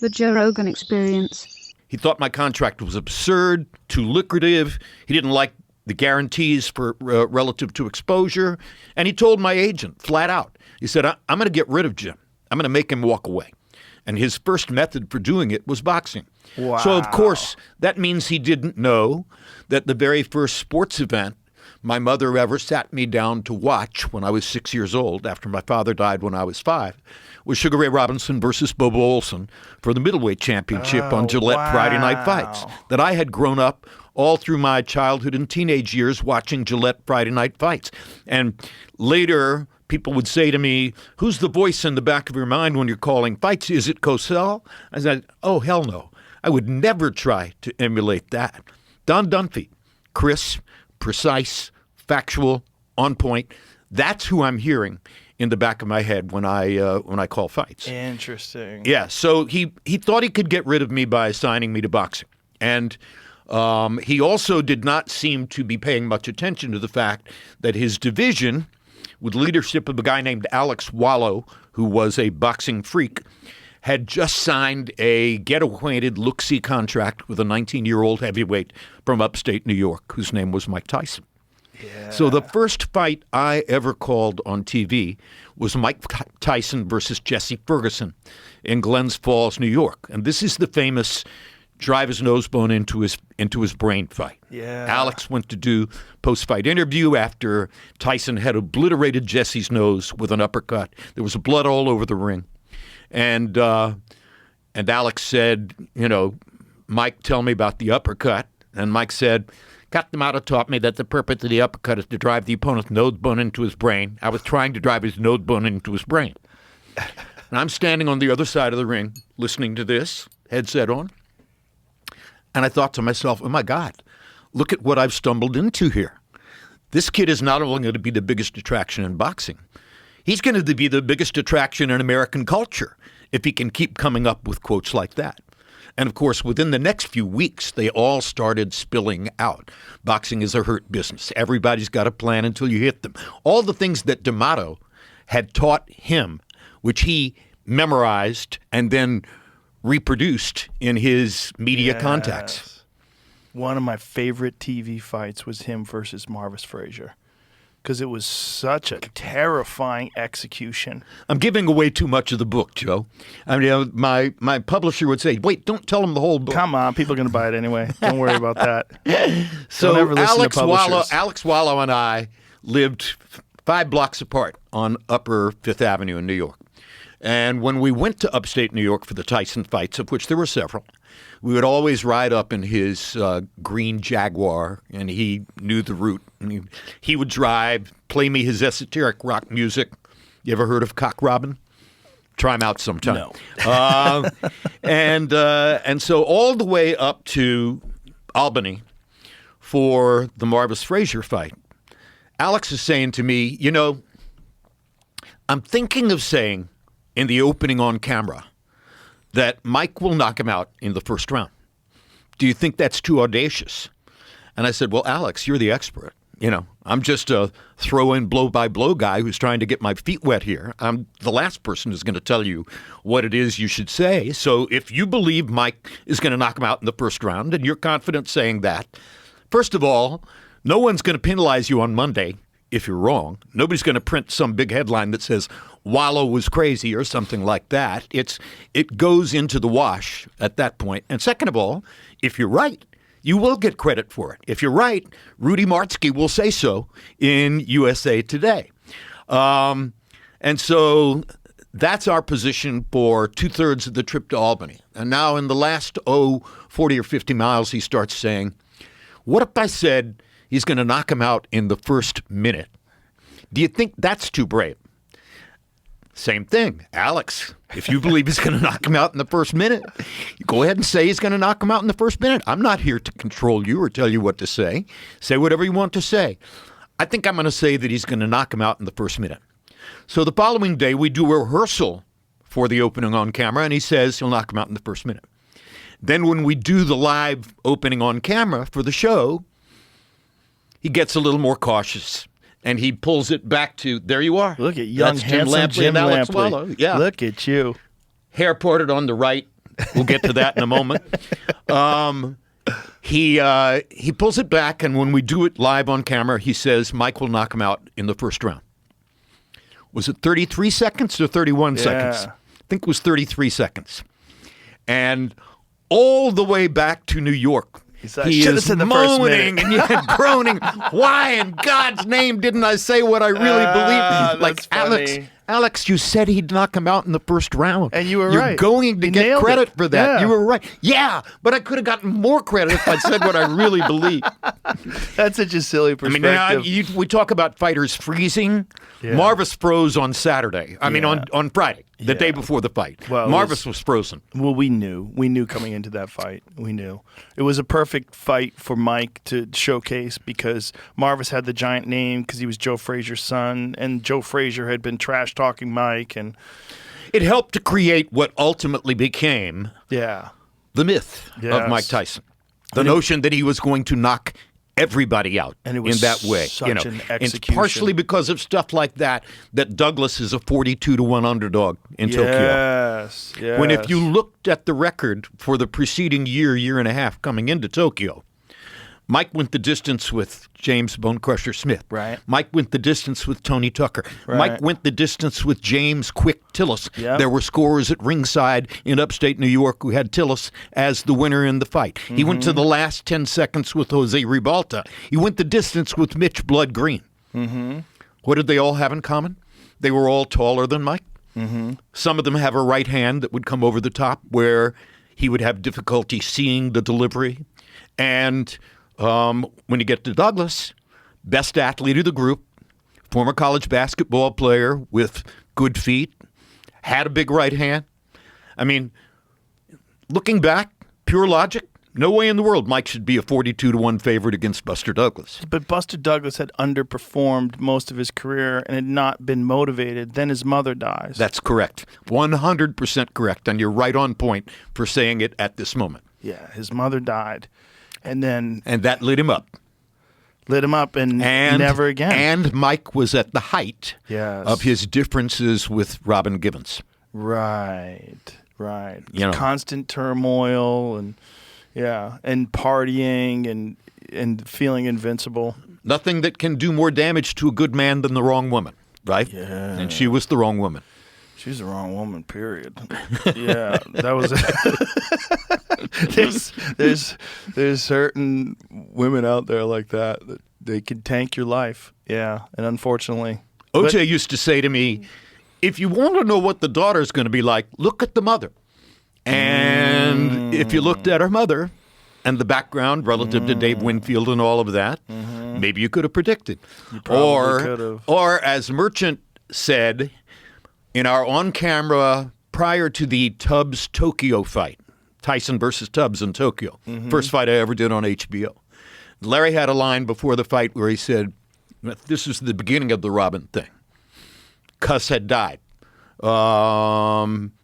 The Joe Rogan Experience. He thought my contract was absurd, too lucrative. He didn't like the guarantees for relative to exposure. And he told my agent flat out, he said, I'm going to get rid of Jim. I'm going to make him walk away. And his first method for doing it was boxing. Wow. So, of course, that means he didn't know that the very first sports event my mother ever sat me down to watch when I was 6 years old, after my father died when I was 5, was Sugar Ray Robinson versus Bobo Olson for the middleweight championship on Gillette Friday Night Fights. That I had grown up all through my childhood and teenage years watching Gillette Friday Night Fights. And later, people would say to me, who's the voice in the back of your mind when you're calling fights? Is it Cosell? I said, oh, hell no. I would never try to emulate that. Don Dunphy, crisp, precise, factual, on point. That's who I'm hearing in the back of my head when I call fights. Interesting. Yeah, so he thought he could get rid of me by assigning me to boxing. And he also did not seem to be paying much attention to the fact that his division, with leadership of a guy named Alex Wallow, who was a boxing freak, had just signed a get-acquainted, look-see contract with a 19-year-old heavyweight from upstate New York, whose name was Mike Tyson. Yeah. So the first fight I ever called on TV was Mike Tyson versus Jesse Ferguson in Glens Falls, New York. And this is the famous drive his nose bone into his brain fight. Yeah. Alex went to do post-fight interview after Tyson had obliterated Jesse's nose with an uppercut. There was blood all over the ring. And Alex said, Mike, tell me about the uppercut. And Mike said, Katamato taught me that the purpose of the uppercut is to drive the opponent's nose bone into his brain. I was trying to drive his nose bone into his brain. And I'm standing on the other side of the ring listening to this, headset on. And I thought to myself, oh, my God, look at what I've stumbled into here. This kid is not only going to be the biggest attraction in boxing, he's going to be the biggest attraction in American culture if he can keep coming up with quotes like that. And, of course, within the next few weeks, they all started spilling out. Boxing is a hurt business. Everybody's got a plan until you hit them. All the things that D'Amato had taught him, which he memorized and then reproduced in his media contacts. One of my favorite TV fights was him versus Marvis Frazier, because it was such a terrifying execution. I'm giving away too much of the book, Joe. I mean, my publisher would say, wait, don't tell them the whole book. Come on, people are going to buy it anyway. Don't worry about that. So don't ever listen to publishers. Alex Wallow and I lived 5 blocks apart on Upper Fifth Avenue in New York. And when we went to upstate New York for the Tyson fights, of which there were several, we would always ride up in his green Jaguar, and he knew the route. And he would drive, play me his esoteric rock music. You ever heard of Cock Robin? Try him out sometime. No. And so all the way up to Albany for the Marvis Frazier fight, Alex is saying to me, I'm thinking of saying in the opening on camera that Mike will knock him out in the first round. Do you think that's too audacious? And I said, well, Alex, you're the expert. I'm just a throw-in blow-by-blow guy who's trying to get my feet wet here. I'm the last person who's going to tell you what it is you should say. So if you believe Mike is going to knock him out in the first round and you're confident saying that, first of all, no one's going to penalize you on Monday if you're wrong. Nobody's going to print some big headline that says Wallow was crazy or something like that. It goes into the wash at that point. And second of all, if you're right, you will get credit for it. If you're right, Rudy Martzke will say so in USA Today. And so that's our position for 2/3 of the trip to Albany. And now in the last, 40 or 50 miles, he starts saying, what if I said he's going to knock him out in the first minute? Do you think that's too brave? Same thing. Alex, if you believe he's going to knock him out in the first minute, you go ahead and say he's going to knock him out in the first minute. I'm not here to control you or tell you what to say. Say whatever you want to say. I think I'm going to say that he's going to knock him out in the first minute. So the following day, we do a rehearsal for the opening on camera, and he says he'll knock him out in the first minute. Then when we do the live opening on camera for the show, he gets a little more cautious. And he pulls it back to, there you are. Look at young, That's handsome Lampley Jim and Alex Lampley. Wallow. Yeah. Look at you. Hair parted on the right, We'll get to that in a moment. He pulls it back, and when we do it live on camera, he says Mike will knock him out in the first round. Was it 33 seconds or 31 seconds? I think it was 33 seconds. And all the way back to New York, he is moaning and groaning. Why in God's name didn't I say what I really believed? Like, Alex, you said he'd knock him out in the first round. And you were You're right. You're going to get credit for that. Yeah. You were right. Yeah, but I could have gotten more credit if I'd said what I really believe. That's such a silly perspective. We talk about fighters freezing. Yeah. Marvis froze on Saturday. I mean, on Friday, the day before the fight. Well, Marvis was frozen. Well, we knew. We knew coming into that fight. We knew. It was a perfect fight for Mike to showcase because Marvis had the giant name because he was Joe Frazier's son, and Joe Frazier had been trash-talking Mike. And it helped to create what ultimately became the myth of Mike Tyson. The notion that he was going to knock everybody out in that way. Such an execution. It's partially because of stuff like that Douglas is a 42-1 underdog in Tokyo. Yes. When if you looked at the record for the preceding year and a half coming into Tokyo, Mike went the distance with James Bone Crusher Smith. Right. Mike went the distance with Tony Tucker. Right. Mike went the distance with James Quick Tillis. Yep. There were scorers at ringside in upstate New York who had Tillis as the winner in the fight. Mm-hmm. He went to the last 10 seconds with Jose Ribalta. He went the distance with Mitch Blood Green. Mm-hmm. What did they all have in common? They were all taller than Mike. Mm-hmm. Some of them have a right hand that would come over the top where he would have difficulty seeing the delivery. And when you get to Douglas, best athlete of the group, former college basketball player with good feet, had a big right hand. I mean, looking back, pure logic, no way in the world Mike should be a 42-1 favorite against Buster Douglas. But Buster Douglas had underperformed most of his career and had not been motivated. Then his mother dies. That's correct. 100% correct. And you're right on point for saying it at this moment. Yeah, his mother died. And that lit him up. And never again. And Mike was at the height of his differences with Robin Givens. Right. Constant turmoil and partying and feeling invincible. Nothing that can do more damage to a good man than the wrong woman, right? Yeah. And she was the wrong woman. She's the wrong woman, period. Yeah, that was there's certain women out there like that they can tank your life. Yeah, and unfortunately. OJ used to say to me, if you want to know what the daughter's going to be like, look at the mother. And if you looked at her mother and the background relative to Dave Winfield and all of that, maybe you could have predicted. You probably could have. Or as Merchant said in our on-camera prior to the Tubbs-Tokyo fight, Tyson versus Tubbs in Tokyo, first fight I ever did on HBO. Larry had a line before the fight where he said, this is the beginning of the Robin thing. Cuss had died.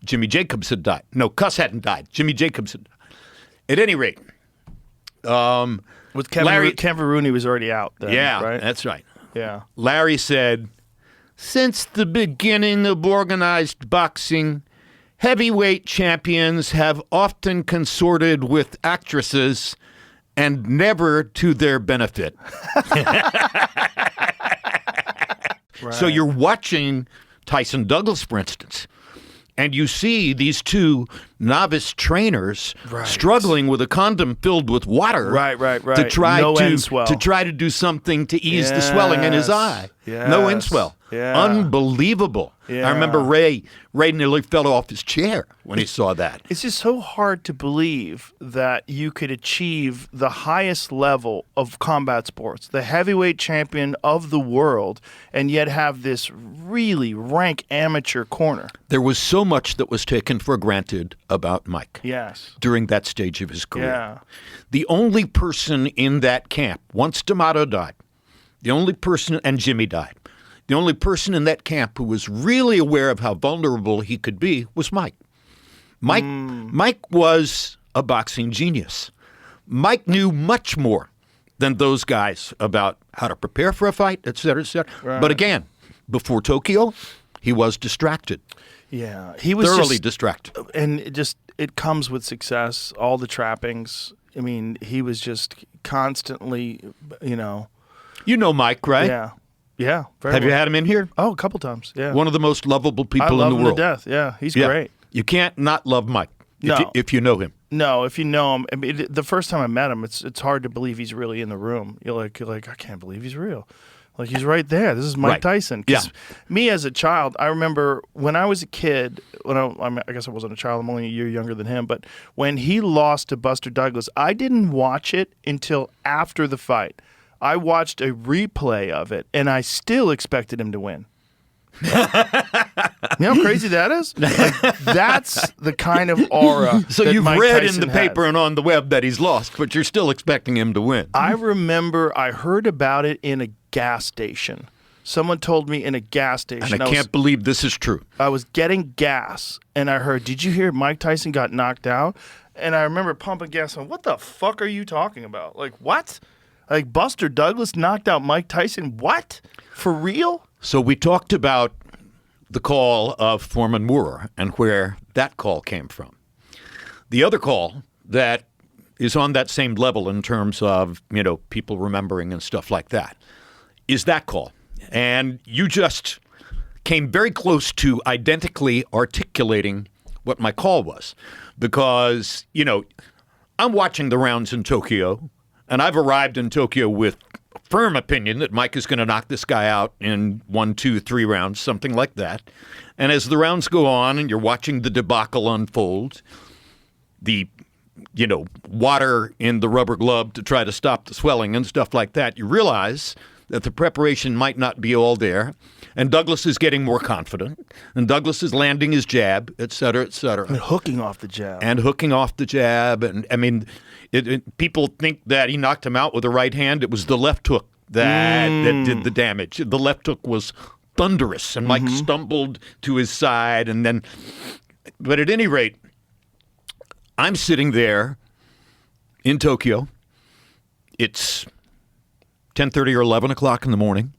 Jimmy Jacobs had died. No, Cuss hadn't died. Jimmy Jacobs had died. At any rate. With Kevin Rooney was already out then, right? That's right. Yeah. Larry said, since the beginning of organized boxing, heavyweight champions have often consorted with actresses and never to their benefit. Right. So you're watching Tyson Douglas, for instance, and you see these two novice trainers struggling with a condom filled with water to try to do something to ease the swelling in his eye. Yes. No end swell. Yeah. Unbelievable. Yeah. I remember Ray nearly fell off his chair when he saw that. It's just so hard to believe that you could achieve the highest level of combat sports, the heavyweight champion of the world, and yet have this really rank amateur corner. There was so much that was taken for granted about Mike. Yes. During that stage of his career. Yeah. The only person in that camp, once D'Amato died, and Jimmy died, the only person in that camp who was really aware of how vulnerable he could be was Mike. Mike was a boxing genius. Mike knew much more than those guys about how to prepare for a fight, et cetera, et cetera. Right. But again, before Tokyo, he was distracted. Yeah, he was thoroughly just, distracted. and it comes with success, all the trappings. I mean, he was just constantly, You know Mike, right? yeah, yeah. Very Have you well. had him in here? Oh, a couple times. Yeah, One of the most lovable I people love in the him world. to death. Yeah, he's Yeah. great. You can't not love Mike No. if you know him. No, if you know him, I mean, the first time I met him, it's hard to believe he's really in the room. You're like, I can't believe he's real. Like, he's right there. This is Mike Right. Tyson. 'Cause me as a child, I remember when I was a kid, I guess I wasn't a child, I'm only a year younger than him, but when he lost to Buster Douglas, I didn't watch it until after the fight. I watched a replay of it, and I still expected him to win. You know how crazy that is? Like, that's the kind of aura So that you've Mike read Tyson in the had. paper and on the web that he's lost, but you're still expecting him to win. I remember I heard about it in a gas station. Someone told me in a gas station. And I can't believe this is true. I was getting gas, and I heard, did you hear Mike Tyson got knocked out? And I remember pumping gas on, what the fuck are you talking about? Like, what? Like, Buster Douglas knocked out Mike Tyson? What? For real? So we talked about the call of Foreman Moore and where that call came from. The other call that is on that same level in terms of, people remembering and stuff like that is that call. And you just came very close to identically articulating what my call was because, I'm watching the rounds in Tokyo and I've arrived in Tokyo with firm opinion that Mike is going to knock this guy out in 1, 2, 3 rounds, something like that. And as the rounds go on and you're watching the debacle unfold, the, water in the rubber glove to try to stop the swelling and stuff like that, you realize that the preparation might not be all there. And Douglas is getting more confident. And Douglas is landing his jab, et cetera, et cetera. And hooking off the jab. And I mean, people think that he knocked him out with a right hand. It was the left hook that did the damage. The left hook was thunderous, and Mike stumbled to his side. But at any rate, I'm sitting there in Tokyo. It's 10:30 or 11 o'clock in the morning.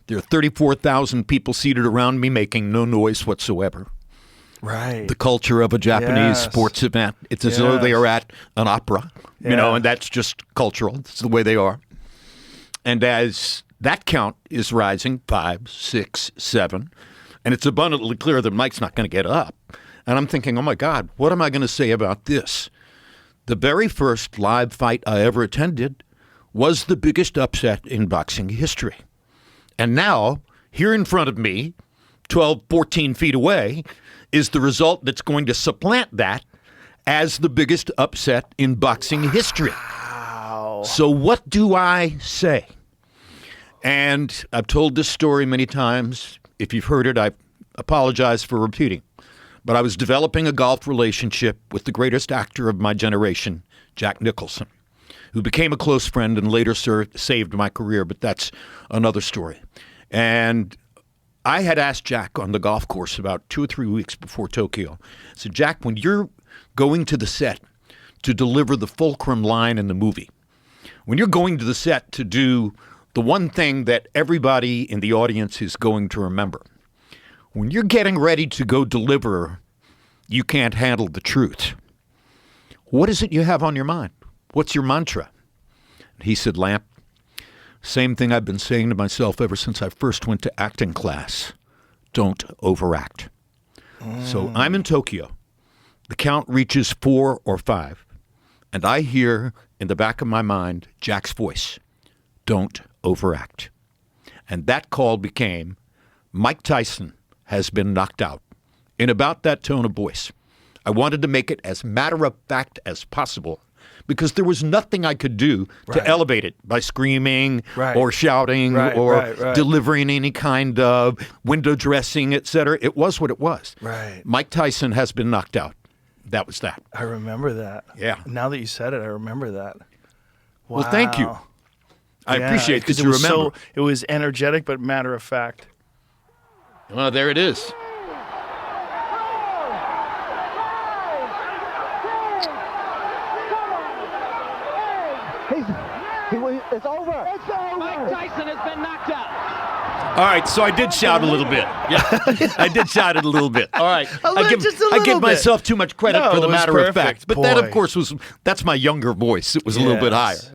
There are 34,000 people seated around me making no noise whatsoever. Right. The culture of a Japanese Yes. sports event. It's as though they are at an opera, Yeah. and that's just cultural. It's the way they are. And as that count is rising, 5, 6, 7, and it's abundantly clear that Mike's not going to get up. And I'm thinking, oh my God, what am I going to say about this? The very first live fight I ever attended was the biggest upset in boxing history. And now, here in front of me, 12, 14 feet away, is the result that's going to supplant that as the biggest upset in boxing history. Wow. So what do I say? And I've told this story many times. If you've heard it, I apologize for repeating. But I was developing a golf relationship with the greatest actor of my generation, Jack Nicholson, who became a close friend and later saved my career, but that's another story. And I had asked Jack on the golf course about 2 or 3 weeks before Tokyo. I said, Jack, when you're going to the set to deliver the fulcrum line in the movie, when you're going to the set to do the one thing that everybody in the audience is going to remember, when you're getting ready to go deliver, you can't handle the truth. What is it you have on your mind? What's your mantra? He said, Lamp, same thing I've been saying to myself ever since I first went to acting class. Don't overact. So I'm in Tokyo. The count reaches 4 or 5. And I hear in the back of my mind Jack's voice. Don't overact. And that call became, Mike Tyson has been knocked out. In about that tone of voice. I wanted to make it as matter of fact as possible because there was nothing I could do to elevate it by screaming or shouting or delivering any kind of window dressing, etc. It was what it was. Right. Mike Tyson has been knocked out. That was that. I remember that. Yeah. Now that you said it, I remember that. Wow. Well, thank you. I appreciate that you remember. It was energetic but matter of fact. Well, there it is. It's over. It's over. Mike Tyson has been knocked out. All right, so I did shout a little bit. Yeah, I did shout it a little bit. All right, just a I give little bit. myself too much credit No, for the it was matter of perfect. fact. But that, of Boy. course, that's my younger voice. It was a little bit higher. Yes.